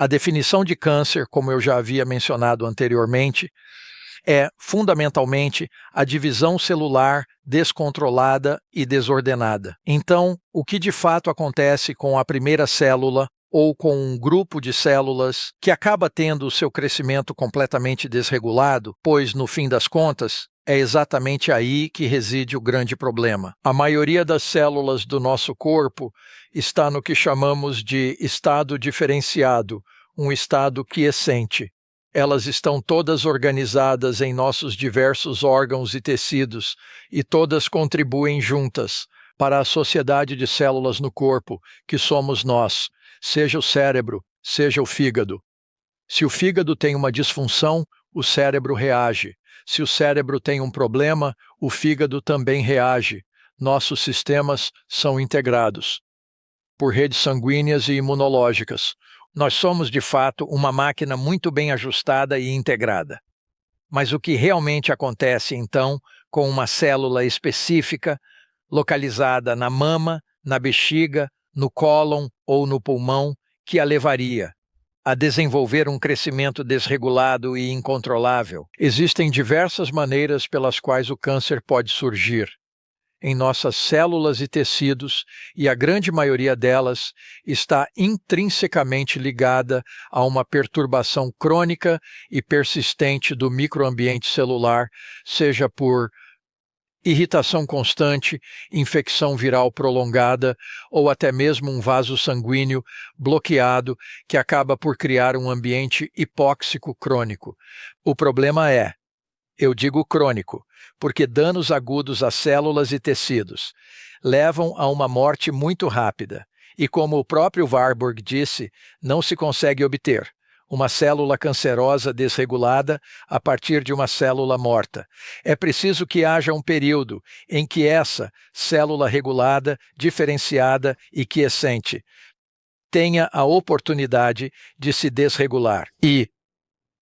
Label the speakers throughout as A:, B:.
A: A definição de câncer, como eu já havia mencionado anteriormente, é fundamentalmente a divisão celular descontrolada e desordenada. Então, o que de fato acontece com a primeira célula ou com um grupo de células que acaba tendo o seu crescimento completamente desregulado, pois, no fim das contas, é exatamente aí que reside o grande problema. A maioria das células do nosso corpo está no que chamamos de estado diferenciado, um estado quiescente. Elas estão todas organizadas em nossos diversos órgãos e tecidos, e todas contribuem juntas para a sociedade de células no corpo, que somos nós, seja o cérebro, seja o fígado. Se o fígado tem uma disfunção, o cérebro reage. Se o cérebro tem um problema, o fígado também reage. Nossos sistemas são integrados por redes sanguíneas e imunológicas. Nós somos, de fato, uma máquina muito bem ajustada e integrada. Mas o que realmente acontece, então, com uma célula específica, localizada na mama, na bexiga, no cólon ou no pulmão, que a levaria a desenvolver um crescimento desregulado e incontrolável? Existem diversas maneiras pelas quais o câncer pode surgir em nossas células e tecidos, e a grande maioria delas está intrinsecamente ligada a uma perturbação crônica e persistente do microambiente celular, seja por irritação constante, infecção viral prolongada ou até mesmo um vaso sanguíneo bloqueado que acaba por criar um ambiente hipóxico crônico. O problema é, eu digo crônico, porque danos agudos a células e tecidos levam a uma morte muito rápida. E como o próprio Warburg disse, não se consegue obter uma célula cancerosa desregulada a partir de uma célula morta. É preciso que haja um período em que essa célula regulada, diferenciada e quiescente tenha a oportunidade de se desregular. E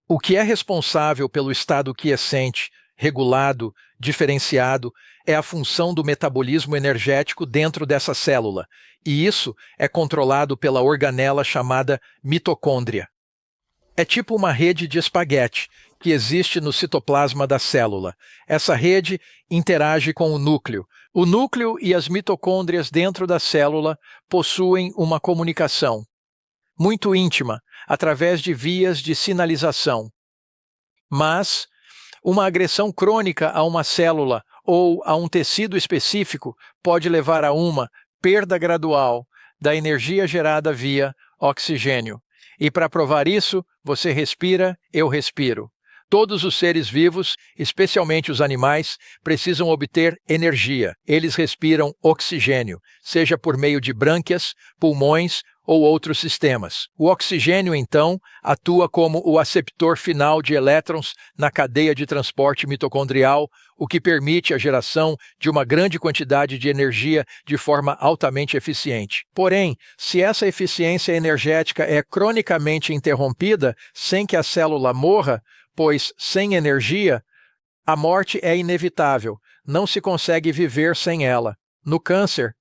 A: o que é responsável pelo estado quiescente, regulado, diferenciado, é a função do metabolismo energético dentro dessa célula, e isso é controlado pela organela chamada mitocôndria. É tipo uma rede de espaguete que existe no citoplasma da célula. Essa rede interage com o núcleo. O núcleo e as mitocôndrias dentro da célula possuem uma comunicação muito íntima, através de vias de sinalização. Mas uma agressão crônica a uma célula ou a um tecido específico pode levar a uma perda gradual da energia gerada via oxigênio. E para provar isso, você respira, eu respiro. Todos os seres vivos, especialmente os animais, precisam obter energia. Eles respiram oxigênio, seja por meio de brânquias, pulmões ou outros sistemas. O oxigênio, então, atua como o aceptor final de elétrons na cadeia de transporte mitocondrial, o que permite a geração de uma grande quantidade de energia de forma altamente eficiente. Porém, se essa eficiência energética é cronicamente interrompida sem que a célula morra, pois sem energia, a morte é inevitável, não se consegue viver sem ela. No câncer,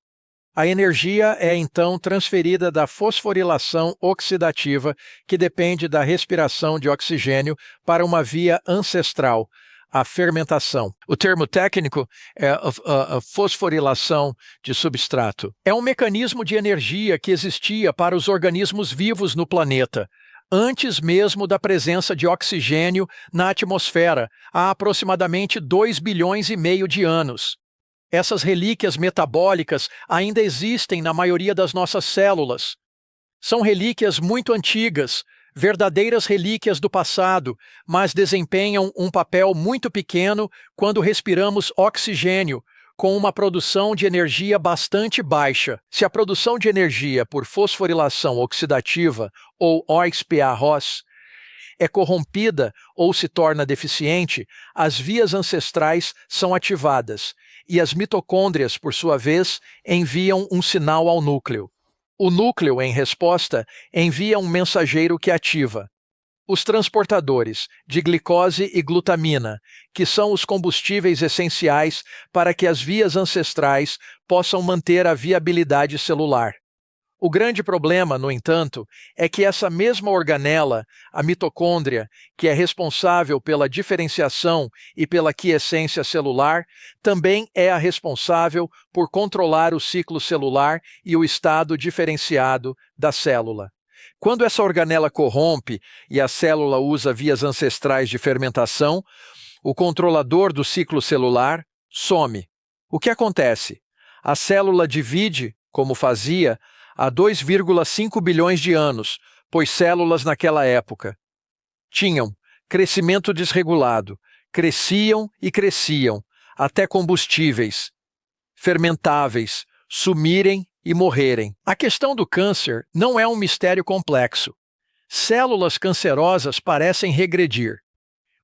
A: a energia é então transferida da fosforilação oxidativa, que depende da respiração de oxigênio, para uma via ancestral, a fermentação. O termo técnico é a fosforilação de substrato. É um mecanismo de energia que existia para os organismos vivos no planeta, antes mesmo da presença de oxigênio na atmosfera, há aproximadamente 2,5 bilhões de anos. Essas relíquias metabólicas ainda existem na maioria das nossas células. São relíquias muito antigas, verdadeiras relíquias do passado, mas desempenham um papel muito pequeno quando respiramos oxigênio, com uma produção de energia bastante baixa. Se a produção de energia por fosforilação oxidativa, ou OXPA-ROS, é corrompida ou se torna deficiente, as vias ancestrais são ativadas, e as mitocôndrias, por sua vez, enviam um sinal ao núcleo. O núcleo, em resposta, envia um mensageiro que ativa os transportadores de glicose e glutamina, que são os combustíveis essenciais para que as vias ancestrais possam manter a viabilidade celular. O grande problema, no entanto, é que essa mesma organela, a mitocôndria, que é responsável pela diferenciação e pela quiescência celular, também é a responsável por controlar o ciclo celular e o estado diferenciado da célula. Quando essa organela corrompe e a célula usa vias ancestrais de fermentação, o controlador do ciclo celular some. O que acontece? A célula divide, como fazia, há 2,5 bilhões de anos, pois células naquela época tinham crescimento desregulado, cresciam e cresciam, até combustíveis, fermentáveis, sumirem e morrerem. A questão do câncer não é um mistério complexo. Células cancerosas parecem regredir.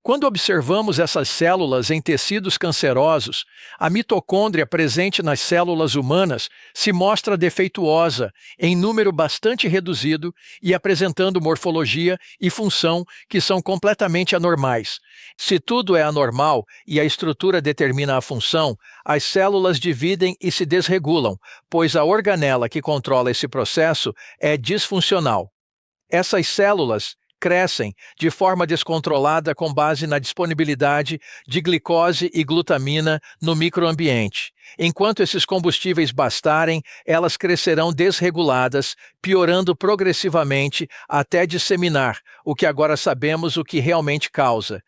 A: Quando observamos essas células em tecidos cancerosos, a mitocôndria presente nas células humanas se mostra defeituosa, em número bastante reduzido e apresentando morfologia e função que são completamente anormais. Se tudo é anormal e a estrutura determina a função, as células dividem e se desregulam, pois a organela que controla esse processo é disfuncional. Essas células crescem de forma descontrolada com base na disponibilidade de glicose e glutamina no microambiente. Enquanto esses combustíveis bastarem, elas crescerão desreguladas, piorando progressivamente até disseminar, o que agora sabemos o que realmente causa.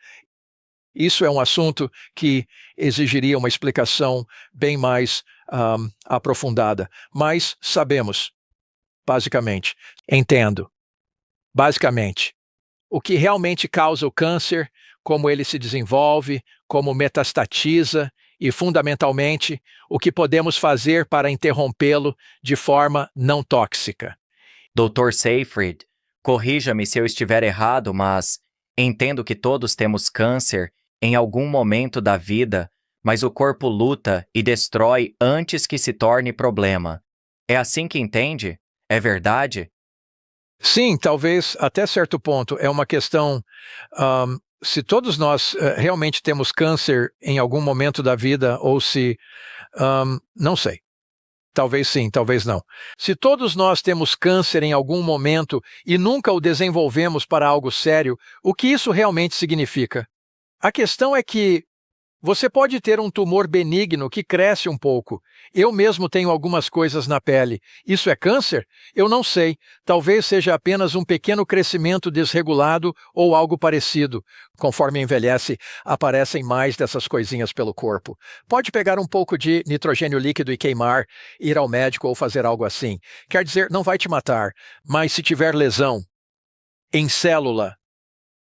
A: Isso é um assunto que exigiria uma explicação bem mais aprofundada, mas sabemos, basicamente. Entendo. Basicamente, o que realmente causa o câncer, como ele se desenvolve, como metastatiza e, fundamentalmente, o que podemos fazer para interrompê-lo de forma não tóxica.
B: Dr. Seyfried, corrija-me se eu estiver errado, mas entendo que todos temos câncer em algum momento da vida, mas o corpo luta e destrói antes que se torne problema. É assim que entende? É verdade?
A: Sim, talvez até certo ponto. É uma questão, se todos nós realmente temos câncer em algum momento da vida, ou se, não sei. Talvez sim, talvez não. Se todos nós temos câncer em algum momento e nunca o desenvolvemos para algo sério, o que isso realmente significa? A questão é que você pode ter um tumor benigno que cresce um pouco. Eu mesmo tenho algumas coisas na pele. Isso é câncer? Eu não sei. Talvez seja apenas um pequeno crescimento desregulado ou algo parecido. Conforme envelhece, aparecem mais dessas coisinhas pelo corpo. Pode pegar um pouco de nitrogênio líquido e queimar, ir ao médico ou fazer algo assim. Quer dizer, não vai te matar, mas se tiver lesão em célula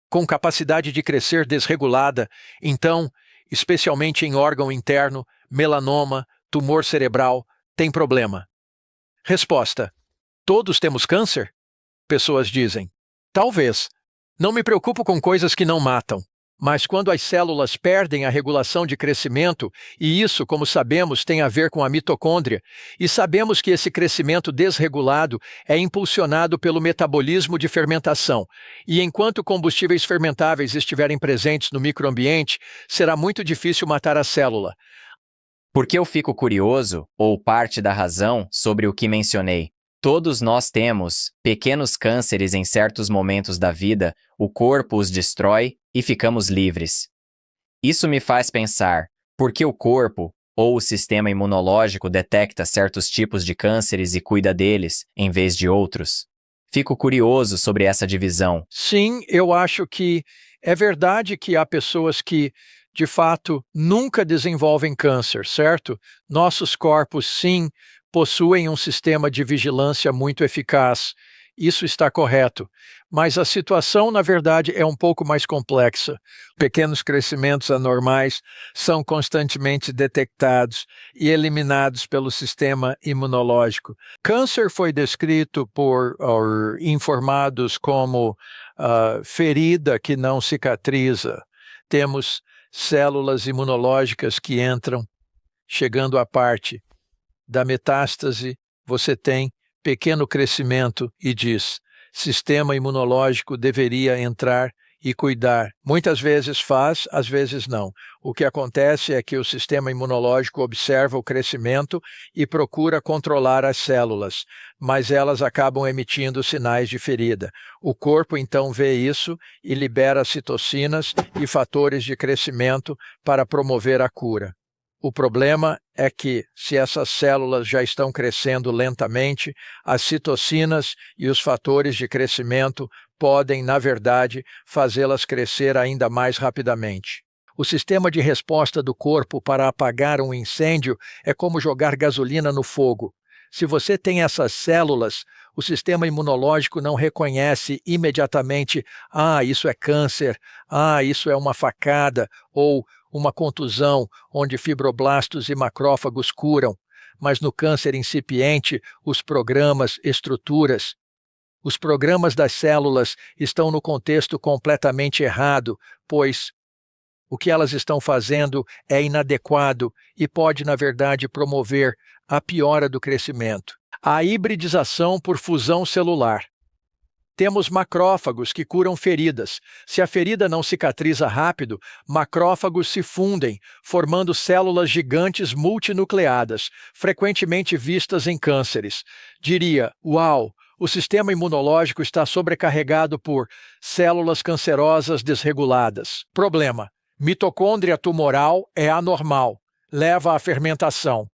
A: com capacidade de crescer desregulada, então, especialmente em órgão interno, melanoma, tumor cerebral, tem problema. Resposta: todos temos câncer? Pessoas dizem: talvez. Não me preocupo com coisas que não matam. Mas quando as células perdem a regulação de crescimento, e isso, como sabemos, tem a ver com a mitocôndria, e sabemos que esse crescimento desregulado é impulsionado pelo metabolismo de fermentação, e enquanto combustíveis fermentáveis estiverem presentes no microambiente, será muito difícil matar a célula.
B: Porque eu fico curioso, ou parte da razão, sobre o que mencionei. Todos nós temos pequenos cânceres em certos momentos da vida, o corpo os destrói e ficamos livres. Isso me faz pensar, por que o corpo, ou o sistema imunológico detecta certos tipos de cânceres e cuida deles, em vez de outros? Fico curioso sobre essa divisão.
A: Sim, eu acho que é verdade que há pessoas que, de fato, nunca desenvolvem câncer, certo? Nossos corpos, sim, possuem um sistema de vigilância muito eficaz. Isso está correto. Mas a situação, na verdade, é um pouco mais complexa. Pequenos crescimentos anormais são constantemente detectados e eliminados pelo sistema imunológico. Câncer foi descrito por informados como ferida que não cicatriza. Temos células imunológicas que entram, chegando à parte da metástase, você tem pequeno crescimento e diz: sistema imunológico deveria entrar e cuidar. Muitas vezes faz, às vezes não. O que acontece é que o sistema imunológico observa o crescimento e procura controlar as células, mas elas acabam emitindo sinais de ferida. O corpo então vê isso e libera citocinas e fatores de crescimento para promover a cura. O problema é que, se essas células já estão crescendo lentamente, as citocinas e os fatores de crescimento podem, na verdade, fazê-las crescer ainda mais rapidamente. O sistema de resposta do corpo para apagar um incêndio é como jogar gasolina no fogo. Se você tem essas células, o sistema imunológico não reconhece imediatamente: isso é câncer, isso é uma facada, ou uma contusão onde fibroblastos e macrófagos curam. Mas no câncer incipiente, os programas das células estão no contexto completamente errado, pois o que elas estão fazendo é inadequado e pode, na verdade, promover a piora do crescimento. A hibridização por fusão celular. Temos macrófagos que curam feridas. Se a ferida não cicatriza rápido, macrófagos se fundem, formando células gigantes multinucleadas, frequentemente vistas em cânceres. Diria: uau! O sistema imunológico está sobrecarregado por células cancerosas desreguladas. Problema: mitocôndria tumoral é anormal, leva à fermentação.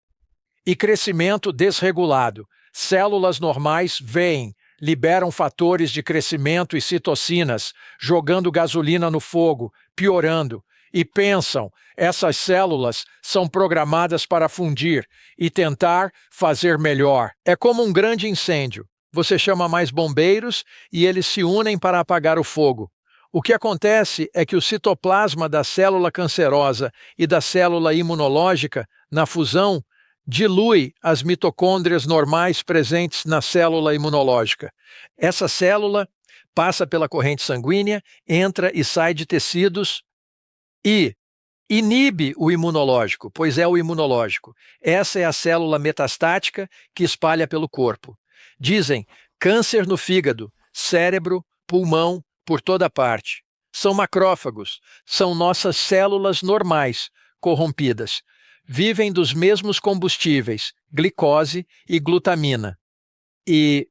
A: E crescimento desregulado. Células normais veem, liberam fatores de crescimento e citocinas, jogando gasolina no fogo, piorando, e pensam: essas células são programadas para fundir e tentar fazer melhor. É como um grande incêndio. Você chama mais bombeiros e eles se unem para apagar o fogo. O que acontece é que o citoplasma da célula cancerosa e da célula imunológica, na fusão, dilui as mitocôndrias normais presentes na célula imunológica. Essa célula passa pela corrente sanguínea, entra e sai de tecidos e inibe o imunológico, pois é o imunológico. Essa é a célula metastática que espalha pelo corpo. Dizem: câncer no fígado, cérebro, pulmão, por toda parte. São macrófagos, são nossas células normais, corrompidas. Vivem dos mesmos combustíveis, glicose e glutamina. E,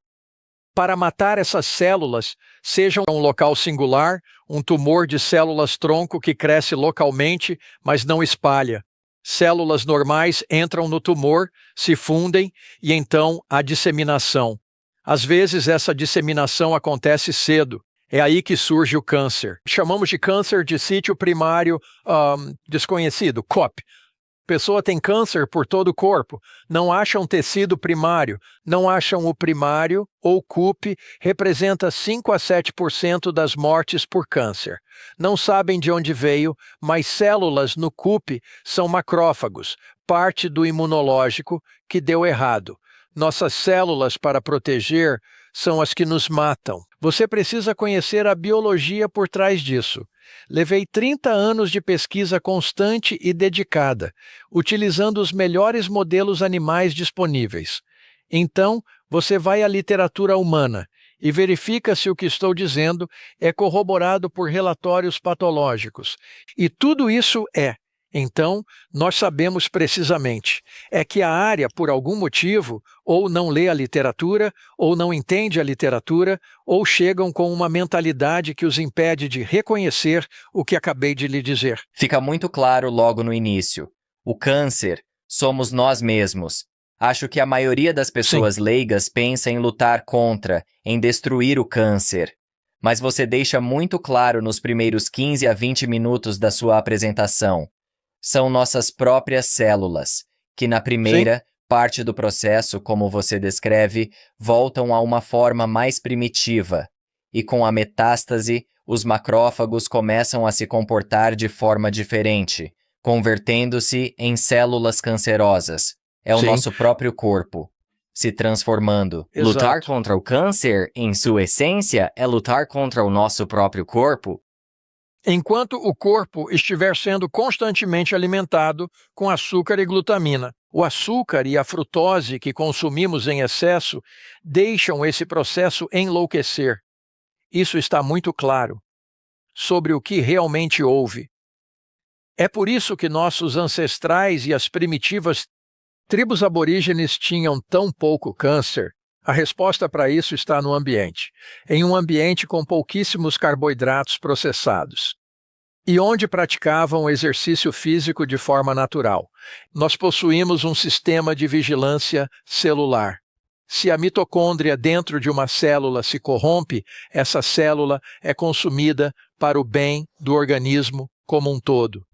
A: para matar essas células, seja um local singular, um tumor de células-tronco que cresce localmente, mas não espalha. Células normais entram no tumor, se fundem e então há disseminação. Às vezes essa disseminação acontece cedo. É aí que surge o câncer. Chamamos de câncer de sítio primário desconhecido, COP. Pessoa tem câncer por todo o corpo, não acham tecido primário, não acham o primário, ou CUP, representa 5 a 7% das mortes por câncer. Não sabem de onde veio, mas células no CUP são macrófagos, parte do imunológico que deu errado. Nossas células para proteger são as que nos matam. Você precisa conhecer a biologia por trás disso. Levei 30 anos de pesquisa constante e dedicada, utilizando os melhores modelos animais disponíveis. Então, você vai à literatura humana e verifica se o que estou dizendo é corroborado por relatórios patológicos. E tudo isso é. Então, nós sabemos precisamente. É que a área, por algum motivo, ou não lê a literatura, ou não entende a literatura, ou chegam com uma mentalidade que os impede de reconhecer o que acabei de lhe dizer.
B: Fica muito claro logo no início. O câncer somos nós mesmos. Acho que a maioria das pessoas leigas pensa em lutar contra, em destruir o câncer. Mas você deixa muito claro nos primeiros 15 a 20 minutos da sua apresentação. São nossas próprias células, que na primeira parte do processo, como você descreve, voltam a uma forma mais primitiva. E com a metástase, os macrófagos começam a se comportar de forma diferente, convertendo-se em células cancerosas. É o nosso próprio corpo se transformando.
A: Exato.
B: Lutar contra o câncer, em sua essência, é lutar contra o nosso próprio corpo?
A: Enquanto o corpo estiver sendo constantemente alimentado com açúcar e glutamina. O açúcar e a frutose que consumimos em excesso deixam esse processo enlouquecer. Isso está muito claro. sobre o que realmente houve. É por isso que nossos ancestrais e as primitivas tribos aborígenes tinham tão pouco câncer. A resposta para isso está no ambiente, em um ambiente com pouquíssimos carboidratos processados, e onde praticavam o exercício físico de forma natural. Nós possuímos um sistema de vigilância celular. Se a mitocôndria dentro de uma célula se corrompe, essa célula é consumida para o bem do organismo como um todo.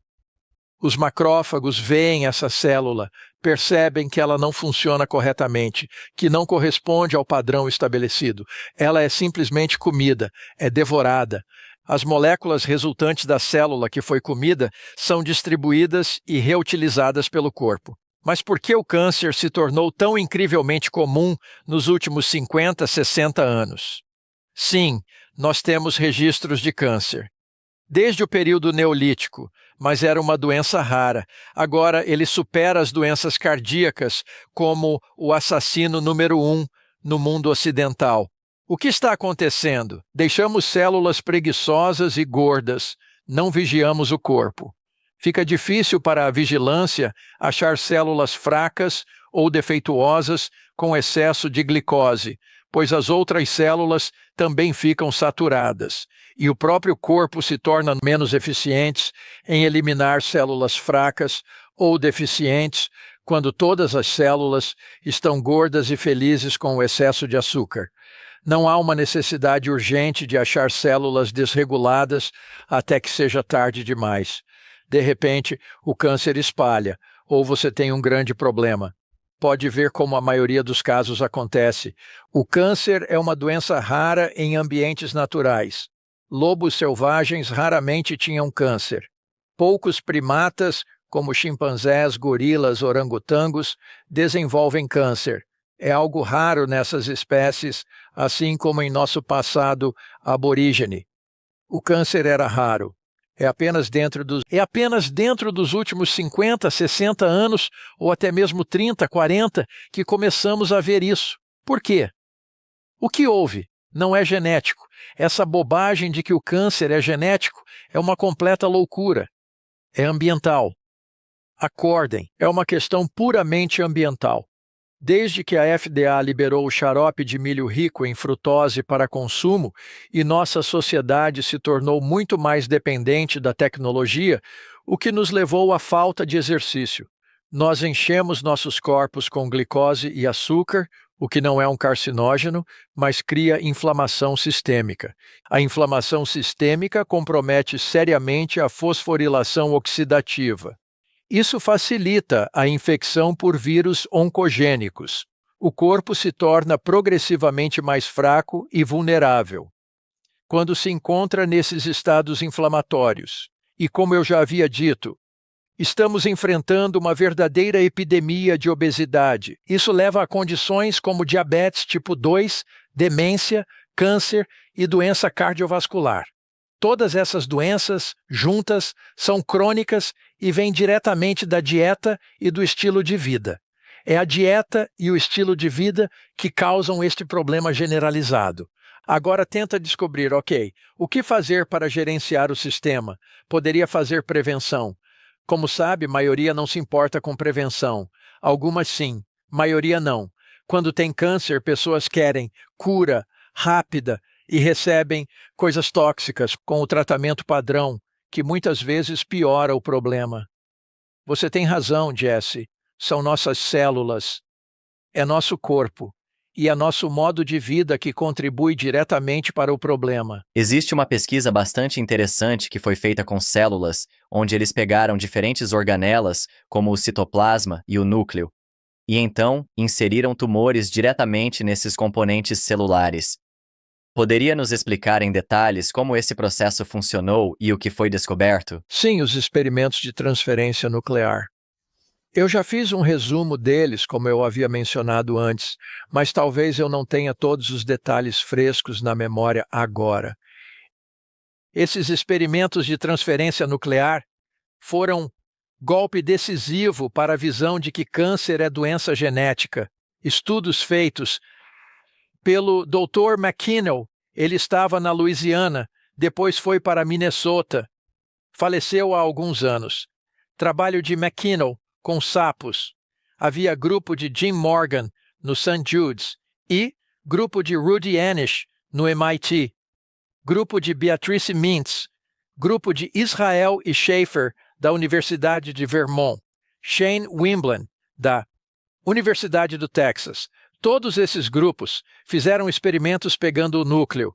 A: Os macrófagos veem essa célula, percebem que ela não funciona corretamente, que não corresponde ao padrão estabelecido. Ela é simplesmente comida, é devorada. As moléculas resultantes da célula que foi comida são distribuídas e reutilizadas pelo corpo. Mas por que o câncer se tornou tão incrivelmente comum nos últimos 50, 60 anos? Sim, nós temos registros de câncer. Desde o período neolítico, mas era uma doença rara. Agora ele supera as doenças cardíacas como o assassino número 1 no mundo ocidental. O que está acontecendo? Deixamos células preguiçosas e gordas, não vigiamos o corpo. Fica difícil para a vigilância achar células fracas ou defeituosas com excesso de glicose, pois as outras células também ficam saturadas, e o próprio corpo se torna menos eficiente em eliminar células fracas ou deficientes quando todas as células estão gordas e felizes com o excesso de açúcar. Não há uma necessidade urgente de achar células desreguladas até que seja tarde demais. De repente, o câncer espalha, ou você tem um grande problema. Pode ver como a maioria dos casos acontece. O câncer é uma doença rara em ambientes naturais. Lobos selvagens raramente tinham câncer. Poucos primatas, como chimpanzés, gorilas, orangotangos, desenvolvem câncer. É algo raro nessas espécies, assim como em nosso passado aborígene. O câncer era raro. É apenas dentro dos últimos 50, 60 anos, ou até mesmo 30, 40, que começamos a ver isso. Por quê? O que houve? Não é genético. Essa bobagem de que o câncer é genético é uma completa loucura. É ambiental. Acordem, é uma questão puramente ambiental. Desde que a FDA liberou o xarope de milho rico em frutose para consumo e nossa sociedade se tornou muito mais dependente da tecnologia, o que nos levou à falta de exercício. Nós enchemos nossos corpos com glicose e açúcar, o que não é um carcinógeno, mas cria inflamação sistêmica. A inflamação sistêmica compromete seriamente a fosforilação oxidativa. Isso facilita a infecção por vírus oncogênicos. O corpo se torna progressivamente mais fraco e vulnerável quando se encontra nesses estados inflamatórios. E como eu já havia dito, estamos enfrentando uma verdadeira epidemia de obesidade. Isso leva a condições como diabetes tipo 2, demência, câncer e doença cardiovascular. Todas essas doenças, juntas, são crônicas e vêm diretamente da dieta e do estilo de vida. É a dieta e o estilo de vida que causam este problema generalizado. Agora tenta descobrir, o que fazer para gerenciar o sistema? Poderia fazer prevenção. Como sabe, maioria não se importa com prevenção. Algumas sim, maioria não. Quando tem câncer, pessoas querem cura rápida, e recebem coisas tóxicas com o tratamento padrão, que muitas vezes piora o problema. Você tem razão, Jesse. São nossas células. É nosso corpo. E é nosso modo de vida que contribui diretamente para o problema.
B: Existe uma pesquisa bastante interessante que foi feita com células, onde eles pegaram diferentes organelas, como o citoplasma e o núcleo, e então inseriram tumores diretamente nesses componentes celulares. Poderia nos explicar em detalhes como esse processo funcionou e o que foi descoberto?
A: Sim, os experimentos de transferência nuclear. Eu já fiz um resumo deles, como eu havia mencionado antes, mas talvez eu não tenha todos os detalhes frescos na memória agora. Esses experimentos de transferência nuclear foram golpe decisivo para a visão de que câncer é doença genética. Estudos feitos pelo Dr. McKinnell, ele estava na Louisiana, Depois foi para Minnesota. Faleceu há alguns anos. Trabalho de McKinnell com sapos. Havia grupo de Jim Morgan no St. Jude's e grupo de Rudy Anish no MIT. Grupo de Beatrice Mintz. Grupo de Israel e Schaefer da Universidade de Vermont. Shane Wimblin da Universidade do Texas. Todos esses grupos fizeram experimentos pegando o núcleo.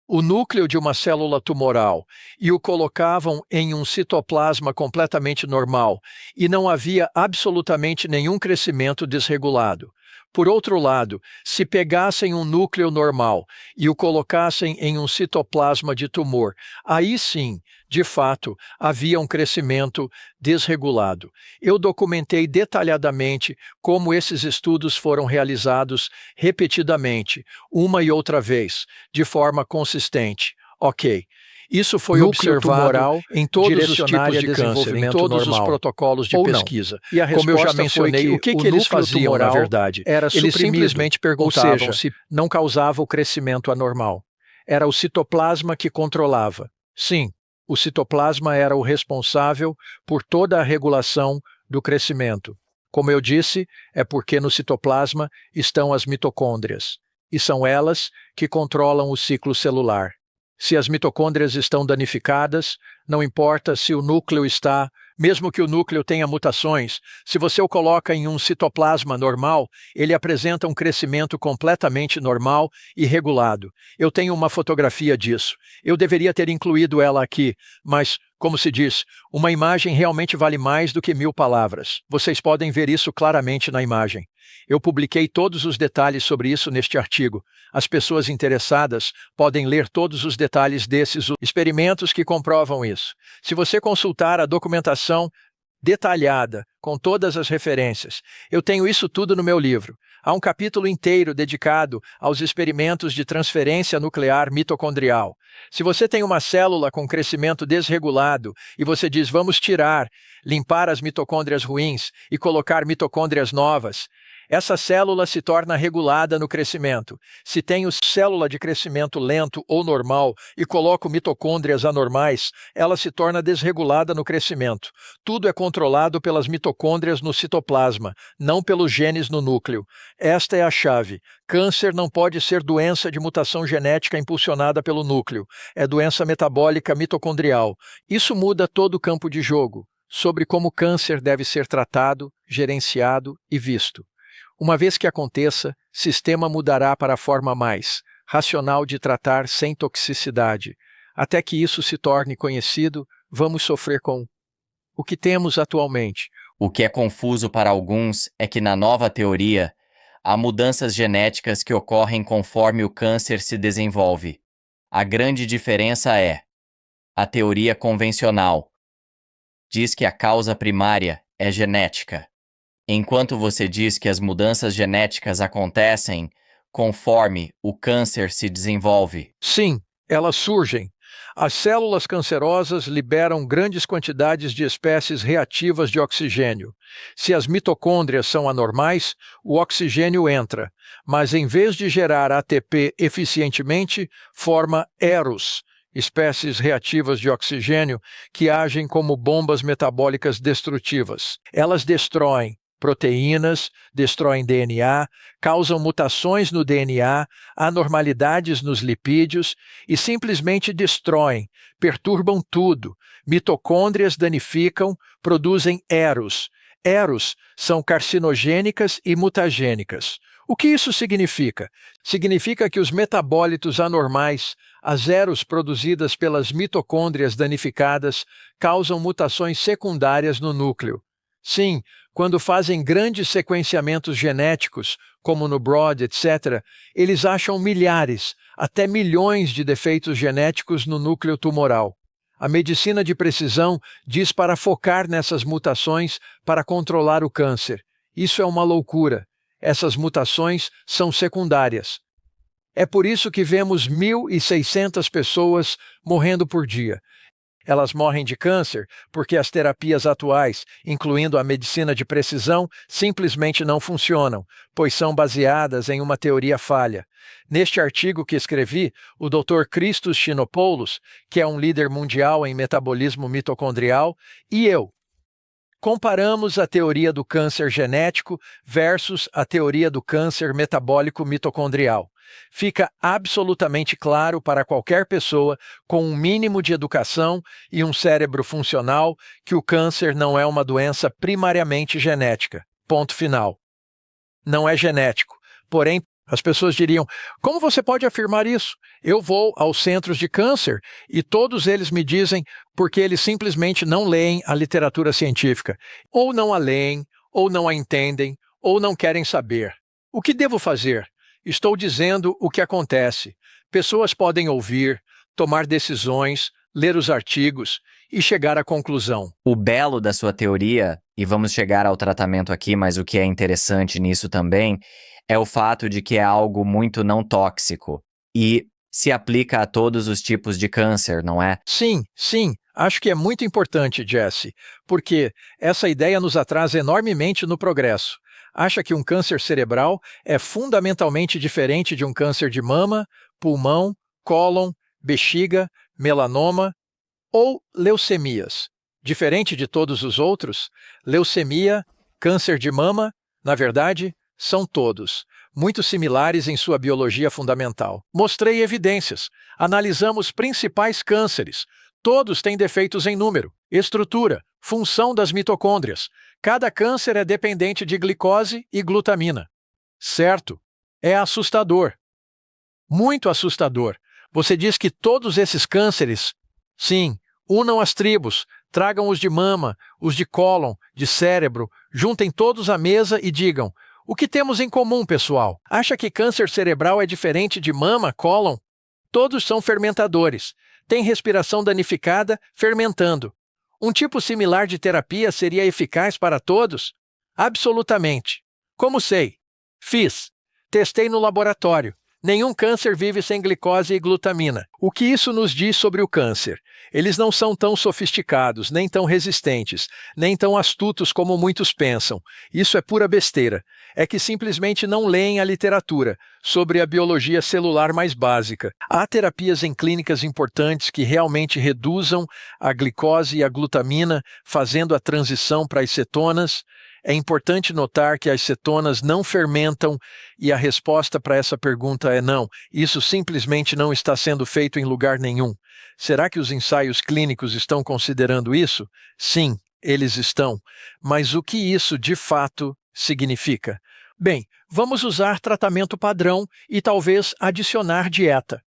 A: O núcleo de uma célula tumoral e o colocavam em um citoplasma completamente normal e não havia absolutamente nenhum crescimento desregulado. Por outro lado, se pegassem um núcleo normal e o colocassem em um citoplasma de tumor, aí sim, de fato, havia um crescimento desregulado. Eu documentei detalhadamente como esses estudos foram realizados repetidamente, uma e outra vez, de forma consistente. Ok. Isso foi
C: Núcleo
A: observado
C: tumoral
A: em todos os tipos de
C: desenvolvimento
A: câncer, em todos os protocolos de
C: ou não.
A: pesquisa.
C: E a
A: Como eu já
C: resposta
A: mencionei,
C: foi
A: o que
C: o
A: eles
C: núcleo
A: faziam, na
C: tumoral
A: verdade?
C: era
A: Eles
C: suprimido,
A: simplesmente perguntavam
C: ou seja,
A: se não causava o crescimento anormal. Era o citoplasma que controlava. Sim, o citoplasma era o responsável por toda a regulação do crescimento. Como eu disse, é porque no citoplasma estão as mitocôndrias, e são elas que controlam o ciclo celular. Se as mitocôndrias estão danificadas, não importa se o núcleo está, mesmo que o núcleo tenha mutações, se você o coloca em um citoplasma normal, ele apresenta um crescimento completamente normal e regulado. Eu tenho uma fotografia disso. Eu deveria ter incluído ela aqui, mas, como se diz, uma imagem realmente vale mais do que 1000 palavras. Vocês podem ver isso claramente na imagem. Eu publiquei todos os detalhes sobre isso neste artigo. As pessoas interessadas podem ler todos os detalhes desses experimentos que comprovam isso. Se você consultar a documentação detalhada, com todas as referências, eu tenho isso tudo no meu livro. Há um capítulo inteiro dedicado aos experimentos de transferência nuclear mitocondrial. Se você tem uma célula com crescimento desregulado e você diz vamos limpar as mitocôndrias ruins e colocar mitocôndrias novas, essa célula se torna regulada no crescimento. Se tenho célula de crescimento lento ou normal e coloco mitocôndrias anormais, ela se torna desregulada no crescimento. Tudo é controlado pelas mitocôndrias no citoplasma, não pelos genes no núcleo. Esta é a chave. Câncer não pode ser doença de mutação genética impulsionada pelo núcleo. É doença metabólica mitocondrial. Isso muda todo o campo de jogo sobre como câncer deve ser tratado, gerenciado e visto. Uma vez que aconteça, sistema mudará para a forma mais racional de tratar sem toxicidade. Até que isso se torne conhecido, vamos sofrer com o que temos atualmente.
B: O que é confuso para alguns é que na nova teoria, há mudanças genéticas que ocorrem conforme o câncer se desenvolve. A grande diferença é: a teoria convencional diz que a causa primária é genética, enquanto você diz que as mudanças genéticas acontecem conforme o câncer se desenvolve.
A: Sim, elas surgem. As células cancerosas liberam grandes quantidades de espécies reativas de oxigênio. Se as mitocôndrias são anormais, o oxigênio entra, mas em vez de gerar ATP eficientemente, forma EROS, espécies reativas de oxigênio que agem como bombas metabólicas destrutivas. Elas destroem proteínas, destroem DNA, causam mutações no DNA, anormalidades nos lipídios e simplesmente destroem, perturbam tudo. Mitocôndrias danificam, produzem EROS. EROS são carcinogênicas e mutagênicas. O que isso significa? Significa que os metabólitos anormais, as EROS produzidas pelas mitocôndrias danificadas, causam mutações secundárias no núcleo. Sim, quando fazem grandes sequenciamentos genéticos, como no Broad, etc., eles acham milhares, até milhões de defeitos genéticos no núcleo tumoral. A medicina de precisão diz para focar nessas mutações para controlar o câncer. Isso é uma loucura. Essas mutações são secundárias. É por isso que vemos 1.600 pessoas morrendo por dia. Elas morrem de câncer porque as terapias atuais, incluindo a medicina de precisão, simplesmente não funcionam, pois são baseadas em uma teoria falha. Neste artigo que escrevi, o Dr. Christos Chinopoulos, que é um líder mundial em metabolismo mitocondrial, e eu comparamos a teoria do câncer genético versus a teoria do câncer metabólico mitocondrial. Fica absolutamente claro para qualquer pessoa com um mínimo de educação e um cérebro funcional que o câncer não é uma doença primariamente genética. Ponto final. Não é genético. Porém, as pessoas diriam: como você pode afirmar isso? Eu vou aos centros de câncer e todos eles me dizem porque eles simplesmente não leem a literatura científica. Ou não a leem, ou não a entendem, ou não querem saber. O que devo fazer? Estou dizendo o que acontece. Pessoas podem ouvir, tomar decisões, ler os artigos e chegar à conclusão.
B: O belo da sua teoria, e vamos chegar ao tratamento aqui, mas o que é interessante nisso também, é o fato de que é algo muito não tóxico e se aplica a todos os tipos de câncer, não é?
A: Sim, sim. Acho que é muito importante, Jesse, porque essa ideia nos atrasa enormemente no progresso. Acha que um câncer cerebral é fundamentalmente diferente de um câncer de mama, pulmão, cólon, bexiga, melanoma ou leucemias. Diferente de todos os outros, leucemia, câncer de mama, na verdade, são todos muito similares em sua biologia fundamental. Mostrei evidências. Analisamos principais cânceres. Todos têm defeitos em número, estrutura, função das mitocôndrias. Cada câncer é dependente de glicose e glutamina. Certo? É assustador. Muito assustador. Você diz que todos esses cânceres, sim, unam as tribos, tragam os de mama, os de cólon, de cérebro, juntem todos à mesa e digam: o que temos em comum, pessoal? Acha que câncer cerebral é diferente de mama, cólon? Todos são fermentadores. Têm respiração danificada, fermentando. Um tipo similar de terapia seria eficaz para todos? Absolutamente. Como sei? Fiz. Testei no laboratório. Nenhum câncer vive sem glicose e glutamina. O que isso nos diz sobre o câncer? Eles não são tão sofisticados, nem tão resistentes, nem tão astutos como muitos pensam. Isso é pura besteira. É que simplesmente não leem a literatura sobre a biologia celular mais básica. Há terapias em clínicas importantes que realmente reduzam a glicose e a glutamina, fazendo a transição para as cetonas. É importante notar que as cetonas não fermentam e a resposta para essa pergunta é não. Isso simplesmente não está sendo feito em lugar nenhum. Será que os ensaios clínicos estão considerando isso? Sim, eles estão. Mas o que isso de fato significa? Bem, vamos usar tratamento padrão e talvez adicionar dieta.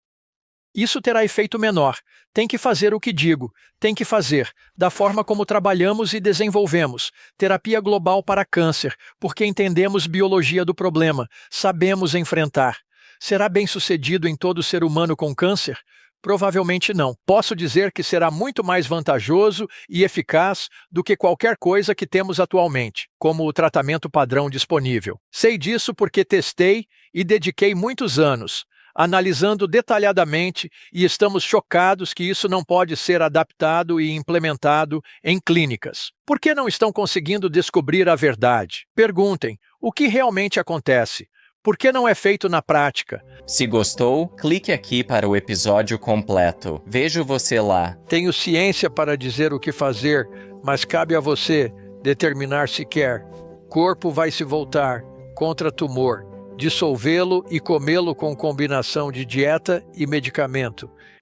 A: Isso terá efeito menor. Tem que fazer o que digo. Tem que fazer, da forma como trabalhamos e desenvolvemos. Terapia global para câncer, porque entendemos biologia do problema, sabemos enfrentar. Será bem-sucedido em todo ser humano com câncer? Provavelmente não. Posso dizer que será muito mais vantajoso e eficaz do que qualquer coisa que temos atualmente, como o tratamento padrão disponível. Sei disso porque testei e dediquei muitos anos analisando detalhadamente, e estamos chocados que isso não pode ser adaptado e implementado em clínicas. Por que não estão conseguindo descobrir a verdade? Perguntem, o que realmente acontece? Por que não é feito na prática?
B: Se gostou, clique aqui para o episódio completo. Vejo você lá.
A: Tenho ciência para dizer o que fazer, mas cabe a você determinar se quer. Corpo vai se voltar contra tumor. Dissolvê-lo e comê-lo com combinação de dieta e medicamento.